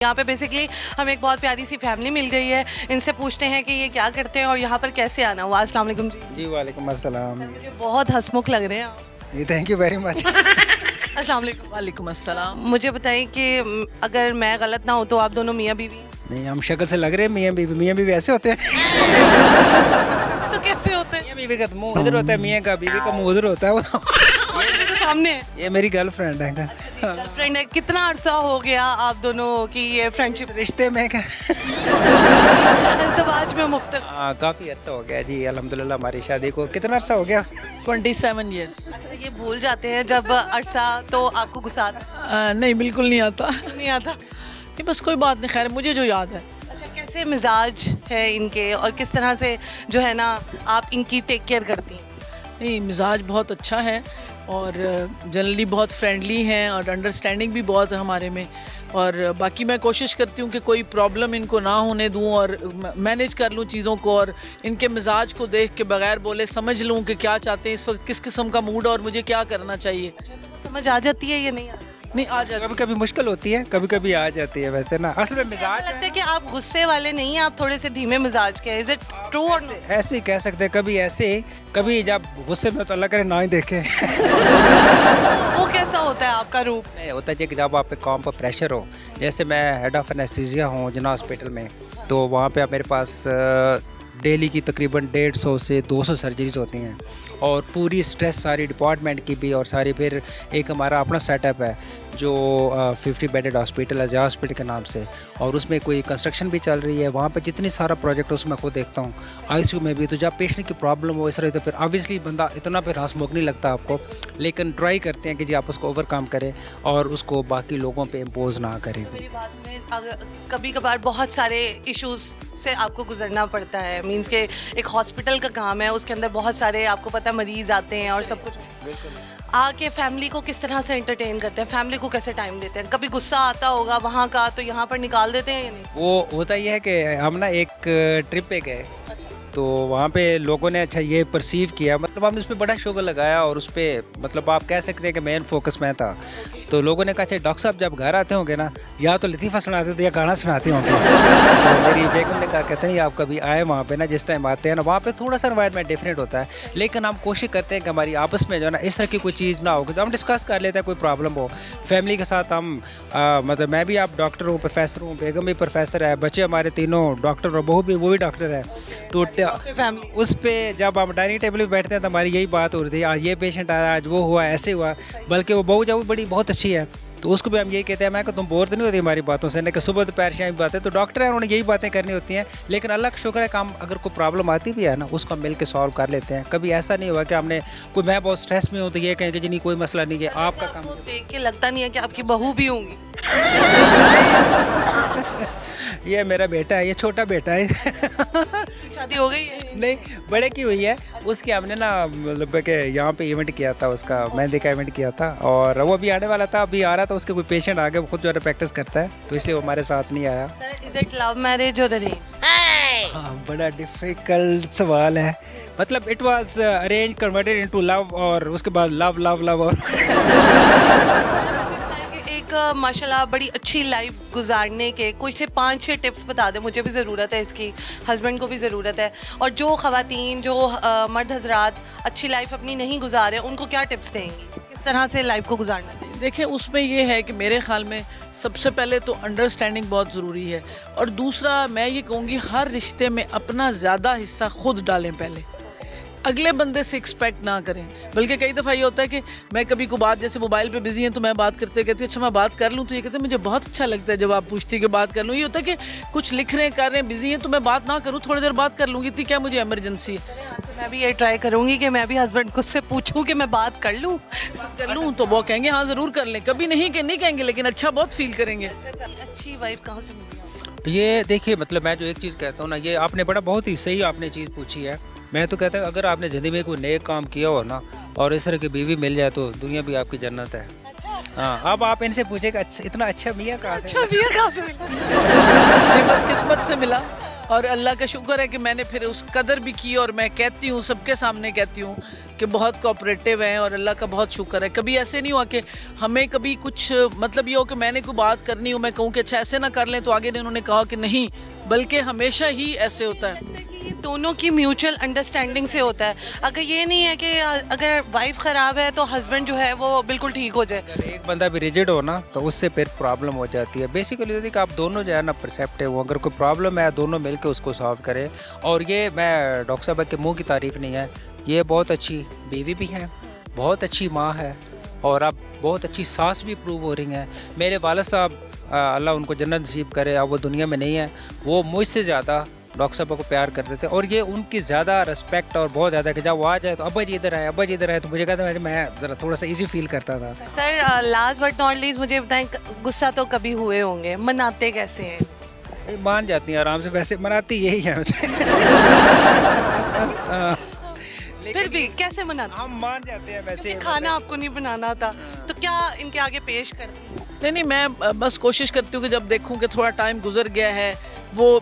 यहाँ पे बेसिकली हमें एक बहुत प्यारी सी फैमिली मिल गई है। इनसे पूछते हैं कि ये क्या करते हैं और यहाँ पर कैसे आना हुआ। अस्सलाम वालेकुम जी। जी वालेकुम अस्सलाम। सर मुझे बहुत हंसमुख लग रहे हैं आप। जी थैंक यू वेरी मच। अस्सलाम वालेकुम। वालेकुम अस्सलाम। मुझे बताएं कि अगर मैं गलत ना हो तो आप दोनों मियाँ बीवी नहीं, हम शक्ल से लग रहे हैं मियाँ बीवी ऐसे होते हैं। तो कैसे होते हैं? मियाँ बीवी का तो मुंह इधर होता है, मियाँ का बीवी का मुंह उधर होता है। वो तो सामने है। ये मेरी गर्लफ्रेंड है। गर्लफ्रेंड है। कितना अरसा हो गया आप दोनों की ये फ्रेंडशिप? रिश्ते में क्या? इज़्दवाज में मुब्तला। हाँ काफ़ी अरसा हो गया जी, अल्हम्दुलिल्लाह हमारी शादी को कितना अरसा हो गया? 27 ईयर्स। अच्छा, ये भूल जाते हैं जब अरसा तो आपको गुस्सा आता है? नहीं बिल्कुल नहीं आता। नहीं आता। नहीं बस कोई बात नहीं, खैर मुझे जो याद है। अच्छा, कैसे मिजाज है इनके और किस तरह से जो है ना आप इनकी टेक केयर करती हैं? नहीं मिजाज बहुत अच्छा है और जनरली बहुत फ्रेंडली हैं और अंडरस्टैंडिंग भी बहुत है हमारे में। और बाकी मैं कोशिश करती हूँ कि कोई प्रॉब्लम इनको ना होने दूँ और मैनेज कर लूँ चीज़ों को और इनके मिजाज को देख के बगैर बोले समझ लूँ कि क्या चाहते हैं इस वक्त, किस किस्म का मूड और मुझे क्या करना चाहिए। अच्छा, तो वो समझ आ जाती है या नहीं आती? नहीं आ जाता। कभी कभी मुश्किल होती है, कभी कभी आ जाती है। वैसे ना असल में ऐसा मिजाज लगता है कि आप गुस्से वाले नहीं हैं, आप थोड़े से धीमे मिजाज के हैं। इज इट ट्रू और नॉट? ऐसे ही कह सकते हैं, कभी ऐसे कभी जब गुस्से में तो अल्लाह करे ना ही देखे। वो कैसा होता है आपका रूप? नहीं होता है कि जब आप पे काम पर प्रेशर हो, जैसे मैं हेड ऑफ एनेस्थीसिया हूँ जिन्ना हॉस्पिटल में, तो वहाँ पे मेरे पास डेली की तकरीबन 150 से 200 सर्जरीज होती हैं और पूरी स्ट्रेस सारी डिपार्टमेंट की भी और सारी, फिर एक हमारा अपना सेटअप है जो 50 बेडेड हॉस्पिटल है जया हॉस्पिटल के नाम से, और उसमें कोई कंस्ट्रक्शन भी चल रही है। वहाँ पे जितनी सारा प्रोजेक्ट उसमें खुद देखता हूँ। आईसीयू में भी तो जब पेशेंट की प्रॉब्लम हो इस तरह, तो फिर ऑब्वियसली बंदा इतना फिर हंसमुख नहीं लगता आपको, लेकिन ट्राई करते हैं कि जी आप उसको ओवरकम करें और उसको बाकी लोगों पे इम्पोज ना करें। मेरी बात में कभी कभार बहुत सारे इश्यूज से आपको गुजरना पड़ता है। मींस के एक हॉस्पिटल का काम है, उसके अंदर बहुत सारे आपको पता है मरीज आते हैं और सब कुछ। आके फैमिली को किस तरह से एंटरटेन करते हैं, फैमिली को कैसे टाइम देते हैं? कभी गुस्सा आता होगा वहाँ का तो यहाँ पर निकाल देते हैं या नहीं? वो होता ये है कि हम ना एक ट्रिप पे गए, तो वहाँ पे लोगों ने अच्छा ये परसीव किया, मतलब हमने उस पर बड़ा शुगर लगाया और उस पर मतलब आप कह सकते हैं कि मेन फोकस मैं था। तो लोगों ने कहा अच्छा डॉक्टर साहब जब घर आते होंगे ना, या तो लतीफ़ा सुनाते थे या गाना सुनाते होंगे। तो मेरी बेगम ने कहा कहते नहीं आप कभी आए वहाँ पे ना, जिस टाइम आते हैं ना वहाँ पे थोड़ा सा एनवायरनमेंट डिफरेंट होता है, लेकिन हम कोशिश करते हैं कि हमारी आपस में जो है ना इस तरह की कोई चीज़ ना हो, जो हम डिस्कस कर लेते हैं कोई प्रॉब्लम हो फैमिली के साथ। हम मतलब मैं भी आप डॉक्टर हूँ, प्रोफेसर हूँ, बेगम भी प्रोफेसर है, बच्चे हमारे तीनों डॉक्टर और बहू भी वो भी डॉक्टर है। तो फैमिली उस पे जब हम डाइनिंग टेबल पे बैठते हैं तो हमारी यही बात हो रही थी, आज ये पेशेंट आया, आज वो हुआ, ऐसे हुआ। बल्कि वो बहू जब बड़ी बहुत अच्छी है, तो उसको भी हम यही कहते हैं, मैं कि तुम बोर तो नहीं होती हमारी बातों से, कि सुबह दोपहर शाम बातें, तो डॉक्टर है उन्होंने यही बातें करनी होती हैं। लेकिन अल्लाह का शुक्र है कि हम अगर कोई प्रॉब्लम आती भी है ना, उसको हम मिल के सॉल्व कर लेते हैं। कभी ऐसा नहीं हुआ कि हमने कोई, मैं बहुत स्ट्रेस में हूँ तो ये कहें कि जी नहीं कोई मसला नहीं है आपका काम। आपको देख के लगता नहीं है कि आपकी बहू भी होंगी? ये मेरा बेटा है, ये छोटा बेटा है। शादी हो गई है? नहीं बड़े की हुई है। उसकी हमने ना मतलब कि यहाँ पे इवेंट किया था, उसका मेहंदी का इवेंट किया था और वो अभी आने वाला था, अभी आ रहा था। उसके कोई पेशेंट आ गया, वो खुद जो है प्रैक्टिस करता है, तो इसलिए वो हमारे साथ नहीं आया। Sir is it love marriage और अरेंज? हाँ बड़ा डिफिकल्ट सवाल है। मतलब it was arrange converted into love और उसके बाद लव लव लव और एक माशाल्लाह बड़ी अच्छी लाइफ गुजारने के कोई से 5-6 टिप्स बता दें, मुझे भी ज़रूरत है इसकी, हस्बैंड को भी ज़रूरत है, और जो ख़वातीन जो मर्द हजरात अच्छी लाइफ अपनी नहीं गुजार रहे उनको क्या टिप्स देंगी, किस तरह से लाइफ को गुजारना है? देखिए उसमें ये है कि मेरे ख्याल में सबसे पहले तो अंडरस्टैंडिंग बहुत ज़रूरी है और दूसरा मैं ये कहूँगी हर रिश्ते में अपना ज़्यादा हिस्सा खुद डालें, पहले अगले बंदे से एक्सपेक्ट ना करें। बल्कि कई दफ़ा ये होता है कि मैं कभी को बात, जैसे मोबाइल पे बिजी हैं तो मैं बात करते कहती हूँ अच्छा मैं बात कर लूँ, तो ये कहते हैं मुझे बहुत अच्छा लगता है जब आप पूछती है कि बात कर लूँ। ये होता है कि कुछ लिख रहे हैं कर रहे हैं बिजी हैं तो मैं बात ना करूँ, थोड़ी देर बात कर लूँगी, इतनी क्या मुझे इमरजेंसी है। आज से मैं भी ये ट्राई करूँगी कि मैं भी हस्बैंड को से पूछूँ कि मैं बात कर लूँ। कर लूँ तो वो कहेंगे हाँ ज़रूर कर लें, कभी नहीं कि नहीं कहेंगे, लेकिन अच्छा बहुत फील करेंगे। अच्छी वाइफ कहाँ से मिली आपको? ये देखिए मतलब मैं जो एक चीज़ कहता हूँ ना, ये आपने बड़ा बहुत ही सही आपने चीज़ पूछी है। मैं तो कहता हूँ अगर आपने ज़िंदगी में कोई नेक काम किया हो ना और इस तरह की बीवी मिल जाए तो दुनिया भी आपकी जन्नत है। हाँ अब आप इनसे पूछेगा इतना अच्छा मियाँ कहाँ से? अच्छा भैया कहाँ से मिला? ये बस किस्मत से मिला। और अल्लाह का शुक्र है कि मैंने फिर उस कदर भी की, और मैं कहती हूँ, सबके सामने कहती हूँ कि बहुत कोऑपरेटिव हैं, और अल्लाह का बहुत शुक्र है। कभी ऐसे नहीं हुआ कि हमें कभी कुछ मतलब ये हो कि मैंने कोई बात करनी हो, मैं कहूँ कि अच्छा ऐसे ना कर लें, तो आगे ने उन्होंने कहा कि नहीं, बल्कि हमेशा ही ऐसे होता है। लगता है कि ये दोनों की म्यूचुअल अंडरस्टैंडिंग से होता है। अगर ये नहीं है कि अगर वाइफ ख़राब है तो हस्बैंड जो है वो बिल्कुल ठीक हो जाए। अगर एक बंदा भी रिजिड हो ना तो उससे फिर प्रॉब्लम हो जाती है। बेसिकली यदि कि आप दोनों जो है ना परसेप्टिव हो, अगर कोई प्रॉब्लम है दोनों मिलकर उसको सॉल्व करें। और ये मैं डॉक्टर साहब के मुंह की तारीफ़ नहीं है, ये बहुत अच्छी बीवी भी हैं, बहुत अच्छी माँ है, और अब बहुत अच्छी सास भी प्रूव हो रही हैं। मेरे वालिद साहब अल्लाह उनको जन्नत नसीब करे, अब वो दुनिया में नहीं है, वो मुझसे ज़्यादा डॉक्टर साहब को प्यार करते थे, और ये उनकी ज़्यादा रिस्पेक्ट और बहुत ज़्यादा कि जब वो आ जाए तो अब्बा जी इधर आए, अब्बा जी इधर आए, तो मुझे कहता है मैं ज़रा थोड़ा सा इजी फील करता था। Sir last but not least मुझे बताएं, गुस्सा तो कभी हुए होंगे, मनाते कैसे हैं? ये मान जाती हैं आराम से, वैसे मनाती यही है। फिर भी कैसे मनाते? हम मान जाते हैं वैसे। खाना आपको नहीं बनाना था तो क्या इनके आगे पेश करती हैं? नहीं, मैं बस कोशिश करती हूँ कि जब देखूँ कि थोड़ा टाइम गुजर गया है, वो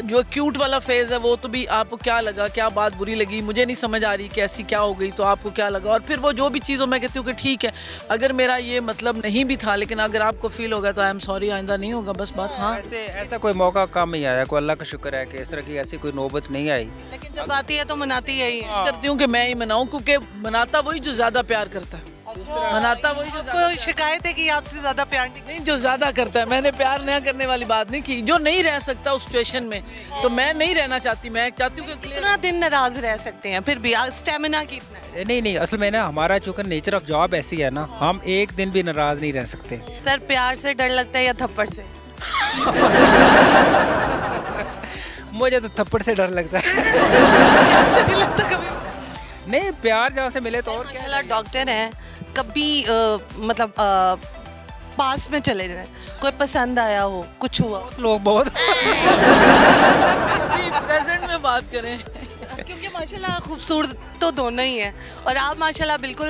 जो क्यूट वाला फेज़ है वो तो भी आपको क्या लगा, क्या बात बुरी लगी, मुझे नहीं समझ आ रही कि ऐसी क्या हो गई, तो आपको क्या लगा, और फिर वो जो भी चीज़ हो मैं कहती हूँ कि ठीक है, अगर मेरा ये मतलब नहीं भी था, लेकिन अगर आपको फील होगा तो आई एम सॉरी, आइंदा नहीं होगा, बस बात। हाँ, ऐसे ऐसा कोई मौका कम ही आया, कोई अल्लाह का शुक्र है कि इस तरह की ऐसी कोई नौबत नहीं आई। लेकिन जब आती है तो मनाती यही है। कोशिश करती हूँ कि मैं ही मनाऊँ, क्योंकि मनाता वही जो ज़्यादा प्यार करता है, मनाता वही जो ज़्यादा आपको शिकायत है कि आपसे ज्यादा प्यार नहीं? जो ज़्यादा करता है। मैंने प्यार नहीं करने वाली बात नहीं की, जो नहीं रह सकता उस सिचुएशन में, तो मैं नहीं रहना चाहती, मैं चाहती हूँ कि clear- कितना दिन नाराज रह सकते हैं, फिर भी स्टेमिना कितना है? नहीं नहीं, असल में ना हमारा चूँकि नेचर ऑफ जॉब ऐसी है ना, हम एक दिन भी नाराज़ नहीं रह सकते। सर प्यार से डर लगता है या थप्पड़ से? मुझे तो थप्पड़ से डर लगता है। ऐसे नहीं लगता कभी? नहीं, प्यार जहाँ से मिले तो और क्या। माशाल्लाह डॉक्टर हैं, कभी मतलब पास में चले जाए, कोई पसंद आया हो, कुछ हुआ? लोग बहुत अभी प्रेजेंट में बात करें, क्योंकि माशाल्लाह खूबसूरत तो दोनों ही हैं, और आप माशाल्लाह बिल्कुल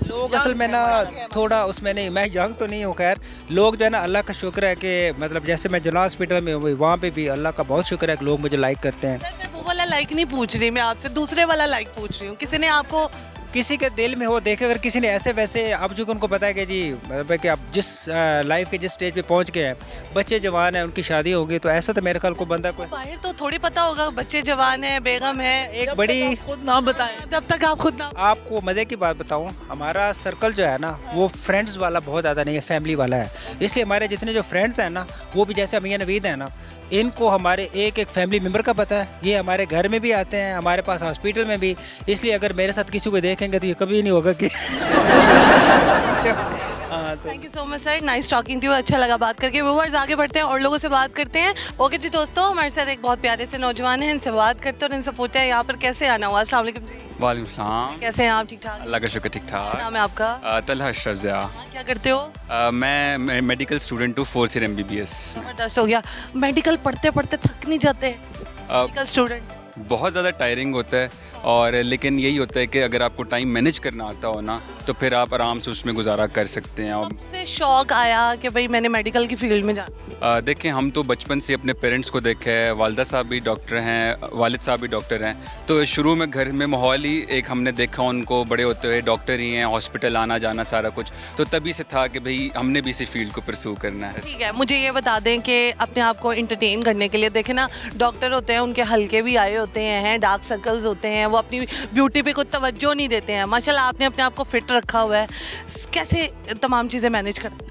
लोग असल में ना थोड़ा उसमें नहीं, मैं यंग तो नहीं हूँ, खैर लोग जो है ना, अल्लाह का शुक्र है कि मतलब जैसे मैं जना हॉस्पिटल में हूँ वहाँ पे भी अल्लाह का बहुत शुक्र है कि लोग मुझे लाइक करते हैं। सर मैं वो वाला लाइक नहीं पूछ रही, मैं आपसे दूसरे वाला लाइक पूछ रही हूँ। किसी ने आपको किसी के दिल में हो देखे, अगर किसी ने ऐसे वैसे, अब जो उनको पता है कि जी मतलब कि आप जिस लाइफ के जिस स्टेज पे पहुंच गए हैं, बच्चे जवान हैं, उनकी शादी होगी, तो ऐसा तो मेरे ख्याल को बंदा कोई बाहर तो थोड़ी पता होगा, बच्चे जवान है, बेगम है, एक बड़ी। खुद ना बताएं। जब तक आप खुद ना। आपको मज़े की बात बताऊं, हमारा सर्कल जो है ना वो फ्रेंड्स वाला बहुत ज़्यादा नहीं है, फैमिली वाला है। इसलिए हमारे जितने जो फ्रेंड्स हैं ना, वो भी जैसे मियां नवीद हैं ना, इनको हमारे एक एक फैमिली मेम्बर का पता है। ये हमारे घर में भी आते हैं, हमारे पास हॉस्पिटल में भी। इसलिए अगर मेरे साथ किसी को देखेंगे तो ये कभी नहीं होगा कि हाँ। तो thank you so much sir, nice talking to you, अच्छा लगा बात करके। व्यूअर्स आगे बढ़ते हैं और लोगों से बात करते हैं। ओके जी दोस्तों, हमारे साथ एक बहुत प्यारे से नौजवान हैं, इनसे बात करते हैं और इनसे पूछते हैं यहाँ पर कैसे आना हुआ। अस्सलाम वालेकुम जी। वालेकुम सलाम। कैसे हैं आप? ठीक ठाक? अल्लाह का शुक्र, ठीक क्या ठाक। नाम है आपका? तलहा अशरफ ज़िया। क्या करते हो? मैं मेडिकल स्टूडेंट हूँ, 4th ईयर MBBS। जबरदस्त हो गया। मेडिकल पढ़ते पढ़ते थक नहीं जाते मेडिकल स्टूडेंट? बहुत ज़्यादा टायरिंग होता है, और लेकिन यही होता है कि अगर आपको टाइम मैनेज करना आता हो ना, तो फिर आप आराम से उसमें गुजारा कर सकते हैं। और कब से शौक आया कि भाई मैंने मेडिकल की फील्ड में जाना? देखें, हम तो बचपन से अपने पेरेंट्स को देखे है, वालदा साहब भी डॉक्टर हैं, वालिद साहब भी डॉक्टर हैं, तो शुरू में घर में माहौल ही एक हमने देखा उनको बड़े होते हुए, डॉक्टर ही हैं, हॉस्पिटल आना जाना सारा कुछ, तो तभी से था कि भाई हमने भी इसी फील्ड को परस्यू करना है। ठीक है, मुझे ये बता दें कि अपने आप को इंटरटेन करने के लिए, देखें ना डॉक्टर होते हैं, उनके हल्के भी आए होते हैं, डार्क सर्कल्स होते हैं, वो अपनी ब्यूटी पे कुछ तवज्जो नहीं देते हैं। माशाल्लाह आपने अपने आप को फिट रखा हुआ है, कैसे तमाम चीज़ें मैनेज करते हैं?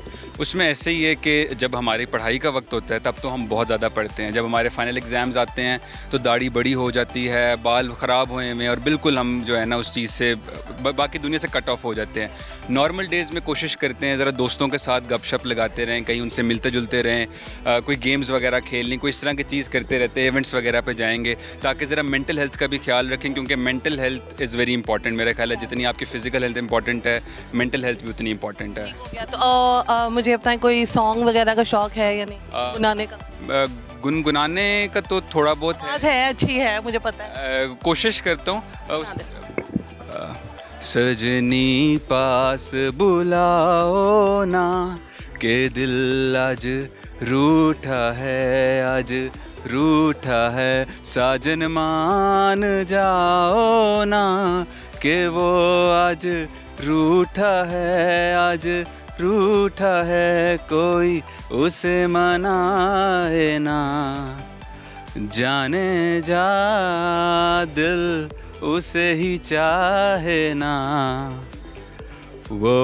उसमें ऐसे ही है कि जब हमारी पढ़ाई का वक्त होता है तब तो हम बहुत ज़्यादा पढ़ते हैं, जब हमारे फाइनल एग्ज़ाम्स आते हैं तो दाढ़ी बड़ी हो जाती है, बाल ख़राब हुए में, और बिल्कुल हम जो है ना उस चीज़ से बाकी दुनिया से कट ऑफ हो जाते हैं। नॉर्मल डेज़ में कोशिश करते हैं ज़रा दोस्तों के साथ गपशप लगाते रहें, कहीं उनसे मिलते जुलते रहें, कोई गेम्स वगैरह खेल लें, कोई इस तरह की चीज़ करते रहते हैं, इवेंट्स वगैरह पे जाएंगे, ताकि ज़रा मेंटल हेल्थ का भी ख्याल रखें, क्योंकि mental health is very important. मेरा ख्याल है जितनी आपकी फ़िज़िकल हेल्थ इंपॉर्टेंट है, मेंटल हेल्थ भी उतनी इंपॉर्टेंट है। या तो मुझे बताएं कोई सॉन्ग वगैरह का शौक है या नहीं गुनगुनाने का? गुनगुनाने का तो थोड़ा बहुत आवाज़ है, अच्छी है, मुझे पता है। कोशिश करता हूँ। सजनी पास बुलाओ ना, के दिल आज रूठा है आज रूठा है, साजन मान जाओ ना कि वो आज रूठा है, आज रूठा है, कोई उसे मनाए ना, जाने जा दिल उसे ही चाहे ना, वो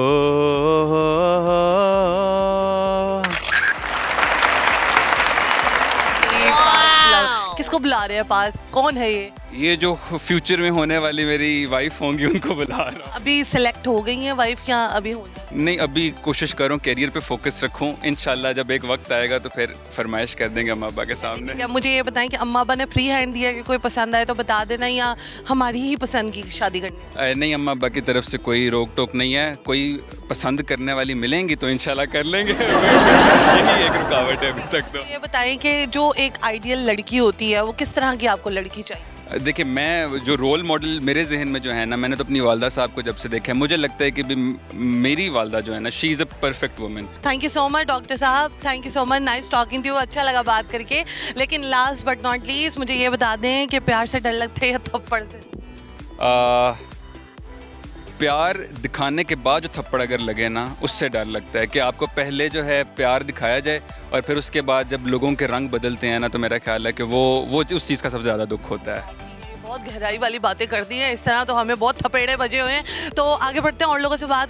किसको बुला रहे हैं पास, कौन है ये जो फ्यूचर में होने वाली मेरी वाइफ होंगी उनको बुला रहा हूँ। अभी सिलेक्ट हो गई हैं वाइफ या अभी हो नहीं, अभी कोशिश करूँ कैरियर पे फोकस रखूँ, इंशाल्लाह जब एक वक्त आएगा तो फिर फरमाइश कर देंगे अम्मा अब्बा के सामने। क्या मुझे ये बताएं कि अम्मा अब्बा ने फ्री हैंड दिया कि कोई पसंद आए तो बता देना, या हमारी ही पसंद की शादी करनी है? नहीं, अम्मा अब्बा की तरफ से कोई रोक टोक नहीं है, कोई पसंद करने वाली मिलेंगी तो इंशाल्लाह कर लेंगे। यही एक रुकावट है अभी तक तो। ये बताएं कि जो एक आइडियल लड़की होती है वो किस तरह की आपको लड़की चाहिए? देखिए, मैं जो रोल मॉडल मेरे जहन में जो है ना, मैंने तो अपनी वालदा साहब को जब से देखा है, मुझे लगता है कि भी मेरी वालदा जो है ना, she is a perfect woman. Thank you so much doctor साहब, thank you so much, nice talking to you, अच्छा लगा बात करके। लेकिन लास्ट बट नॉट लीस्ट मुझे ये बता दें कि प्यार से डर लगता है या थप्पड़ से? प्यार दिखाने के बाद जो थप्पड़ अगर लगे ना, उससे डर लगता है कि आपको पहले जो है प्यार दिखाया जाए और फिर उसके बाद जब लोगों के रंग बदलते हैं ना, तो मेरा ख्याल है कि वो उस चीज़ का सबसे ज़्यादा दुख होता है। बहुत गहराई वाली बातें कर दी हैं, इस तरह तो हमें बहुत थपेड़े बजे हुए हैं। तो आगे बढ़ते हैं और लोगों से बात